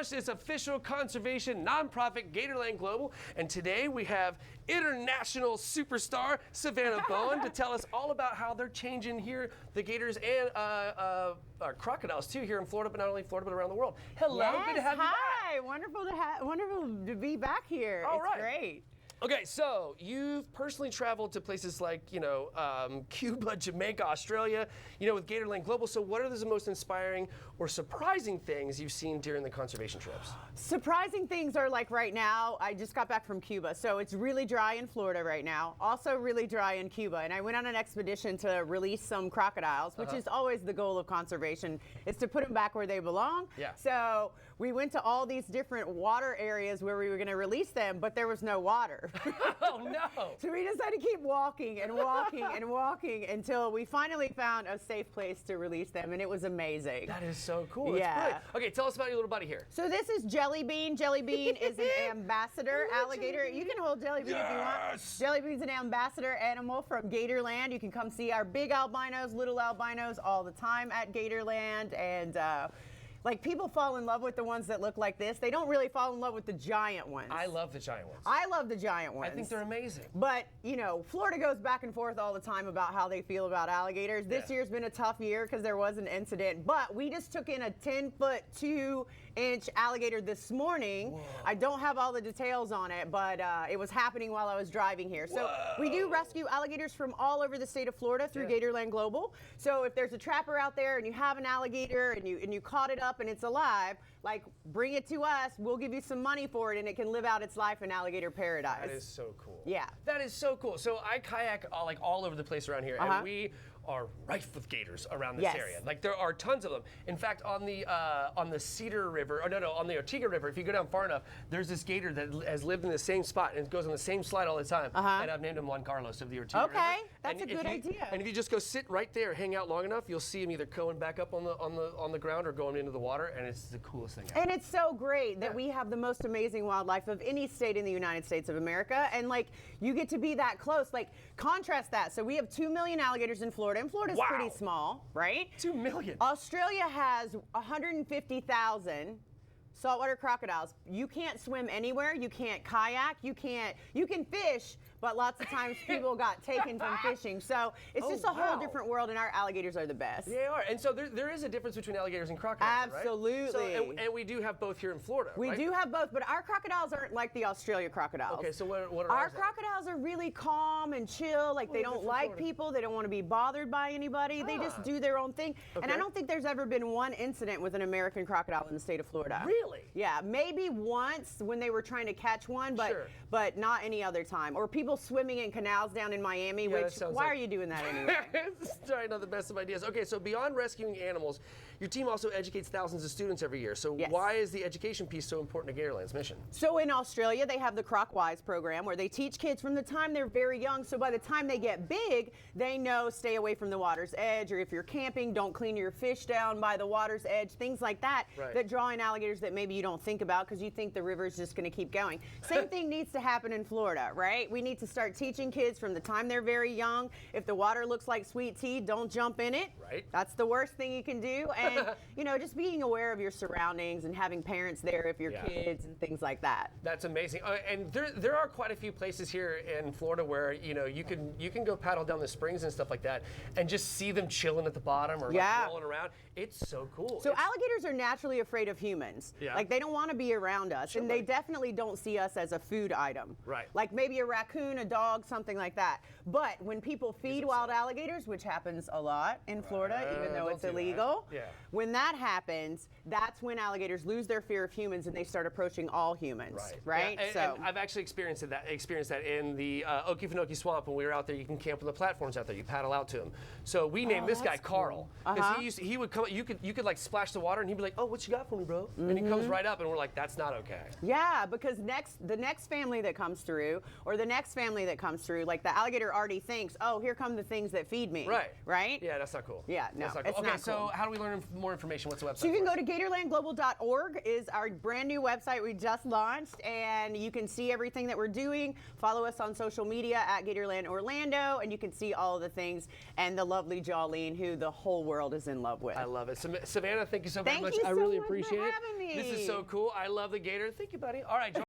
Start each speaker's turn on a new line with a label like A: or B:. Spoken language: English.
A: launched its official conservation nonprofit, Gatorland Global, and today we have international superstar Savannah Boan to tell us all about how they're changing here the gators and crocodiles too here in Florida, but not only Florida but around the world. Hello,
B: yes,
A: good to have you back.
B: Hi, wonderful to be back here.
A: All
B: it's
A: right.
B: Great.
A: Okay, so you've personally traveled to places like, Cuba, Jamaica, Australia, with Gatorland Global. So what are the most inspiring or surprising things you've seen during the conservation trips?
B: Surprising things are like right now, I just got back from Cuba, so it's really dry in Florida right now. Also really dry in Cuba, and I went on an expedition to release some crocodiles, which is always the goal of conservation, is to put them back where they belong.
A: Yeah.
B: So we went to all these different water areas where we were going to release them, but there was no water.
A: Oh no!
B: So we decided to keep walking and walking and walking until we finally found a safe place to release them, and it was amazing.
A: That is so cool.
B: Yeah.
A: That's great. Okay, tell us about your little buddy here.
B: So this is Jelly Bean. Jelly Bean is an ambassador alligator. You can hold Jelly Bean if you want. Jelly Bean's an ambassador animal from Gatorland. You can come see our big albinos, little albinos all the time at Gatorland, and like people fall in love with the ones that look like this. They don't really fall in love with the giant ones.
A: I love the giant ones.
B: I love the giant ones.
A: I think they're amazing.
B: But, Florida goes back and forth all the time about how they feel about alligators. This year's been a tough year because there was an incident. But we just took in a 10-foot, 2-inch alligator this morning. Whoa. I don't have all the details on it, but it was happening while I was driving here. So we do rescue alligators from all over the state of Florida through Gatorland Global. So if there's a trapper out there and you have an alligator and you caught it up and it's alive, like bring it to us, we'll give you some money for it and it can live out its life in alligator paradise.
A: That is so cool.
B: Yeah.
A: That is so cool. So I kayak all over the place around here, and we are rife with gators around this area. Like there are tons of them. In fact, on the Cedar River, on the Ortega River, if you go down far enough, there's this gator that has lived in the same spot and goes on the same slide all the time. And I've named him Juan Carlos of the Ortega River.
B: Okay, that's a good idea.
A: And if you just go sit right there, hang out long enough, you'll see him either going back up on the ground or going into the water, and it's the coolest thing ever.
B: And it's so great that we have the most amazing wildlife of any state in the United States of America, and like you get to be that close. Like contrast that. So we have 2 million alligators in Florida, and Florida's pretty small, right?
A: 2 million.
B: Australia has 150,000 saltwater crocodiles. You can't swim anywhere. You can't kayak. You can fish, but lots of times people got taken from fishing. So it's just a whole different world, and our alligators are the best.
A: They are. And so there is a difference between alligators and crocodiles,
B: Absolutely.
A: Right? So, and we do have both here in Florida,
B: We
A: right?
B: do have both, but our crocodiles aren't like the Australia crocodiles.
A: Okay, so what are
B: our
A: ours then?
B: crocodiles are really calm and chill. Like they don't like people. They don't want to be bothered by anybody. They just do their own thing. And I don't think there's ever been one incident with an American crocodile in the state of Florida.
A: Really?
B: Yeah, maybe once when they were trying to catch one, but not any other time. Or people swimming in canals down in Miami, which, why are you doing that anyway?
A: Sorry, not the best of ideas. Okay, so beyond rescuing animals, your team also educates thousands of students every year. So why is the education piece so important to Gatorland's mission?
B: So in Australia, they have the Croc Wise program where they teach kids from the time they're very young. So by the time they get big, they know stay away from the water's edge, or if you're camping, don't clean your fish down by the water's edge, things like that, that draw in alligators that maybe you don't think about because you think the river's just going to keep going. Same thing needs to happen in Florida, right? We need to start teaching kids from the time they're very young. If the water looks like sweet tea, don't jump in it.
A: Right.
B: That's the worst thing you can do. And, just being aware of your surroundings and having parents there if you're kids and things like that.
A: That's amazing. And there are quite a few places here in Florida where, you can go paddle down the springs and stuff like that and just see them chilling at the bottom or rolling around. It's so cool.
B: So alligators are naturally afraid of humans.
A: Yeah.
B: Like they don't want to be around us, and they definitely don't see us as a food item.
A: Right.
B: Like maybe a raccoon, a dog, something like that. But when people feed wild alligators, which happens a lot in Florida, even though it's illegal, when that happens, that's when alligators lose their fear of humans and they start approaching all humans. Right.
A: Yeah, and I've actually experienced that in the Okefenokee Swamp when we were out there. You can camp on the platforms out there. You paddle out to them. So we named this guy Carl because he would come. You could like splash the water and he'd be like, "Oh, what you got for me, bro?" And he comes right up and we're like, "That's not okay."
B: Yeah, because the next family that comes through, or the next family that comes through, like the alligator already thinks, "Oh, here come the things that feed me."
A: Right.
B: Right.
A: Yeah, that's not cool.
B: Yeah, no,
A: that's not cool.
B: it's
A: Okay,
B: not
A: so
B: cool.
A: how do we learn more information? What's the website?
B: So you can go to GatorlandGlobal.org is our brand new website we just launched, and you can see everything that we're doing. Follow us on social media at Gatorland Orlando, and you can see all of the things and the lovely Jolene, who the whole world is in love with.
A: I love it. Savannah, thank you so very much.
B: Thank you
A: I
B: so
A: really
B: much
A: appreciate
B: for
A: it.
B: having me.
A: This is so cool. I love the Gator. Thank you, buddy. All right.